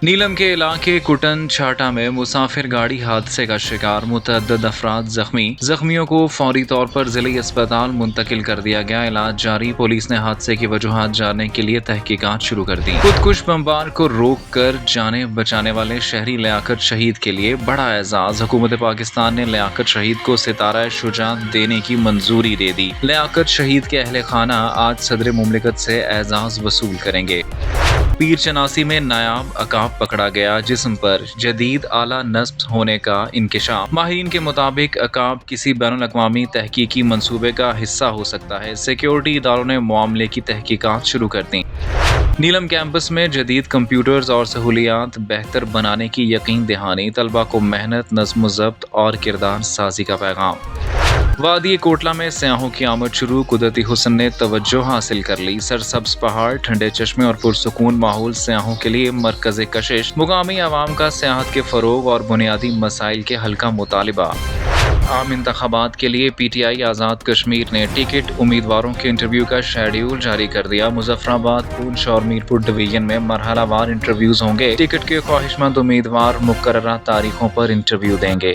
नीलम के इलाके कुटन छाटा में मुसाफिर गाड़ी हादसे का शिकार मुतअद्दिद अफराद जख्मी। जख्मियों को फौरी तौर पर जिले अस्पताल मुंतकिल कर दिया गया। इलाज जारी। पुलिस ने हादसे की वजूहात जानने के लिए तहकीकात शुरू कर दी। खुदकुश बमबार को रोक कर जाने बचाने वाले शहरी लियाकत शहीद के लिए बड़ा एजाज। हुकूमत पाकिस्तान ने लियाकत शहीद को सितारा शुजात देने की मंजूरी दे दी। लियाकत शहीद के अहले खाना आज सदर मुमलिकत से एजाज वसूल करेंगे। पीर चनासी में नायाब अकाब पकड़ा गया, जिस्म पर जदीद आला नस्ब होने का इंकिशाफ। माहिरीन के मुताबिक अकाब किसी बैनुल-अक़वामी तहकीकी मंसूबे का हिस्सा हो सकता है। सिक्योरिटी इदारों ने मामले की तहकीकात शुरू कर दी। नीलम कैंपस में जदीद कंप्यूटर्स और सहूलियात बेहतर बनाने की यकीन दहानी। तलबा को मेहनत, नज़्म ज़ब्त और किरदार साजी का पैगाम। वादी कोटला में सयाहों की आमद शुरू। कुदरती हुस्न ने तवज्जो हासिल कर ली। सरसब्ज पहाड़, ठंडे चश्मे और पुरसुकून माहौल सयाहों के लिए मरकज़ कशिश। मुकामी आवाम का सियाहत के फ़रोग और बुनियादी मसाइल के हल का मुतालिबा। आम इंतखाबात के लिए PTI आज़ाद कश्मीर ने टिकट उम्मीदवारों के इंटरव्यू का शेड्यूल जारी कर दिया। मुजफ्फराबाद, पूंछ और मीरपुर डिवीजन में मरहलावार इंटरव्यूज होंगे। टिकट के ख्वाहिशमंद उम्मीदवार मुकर्ररा तारीखों पर इंटरव्यू देंगे।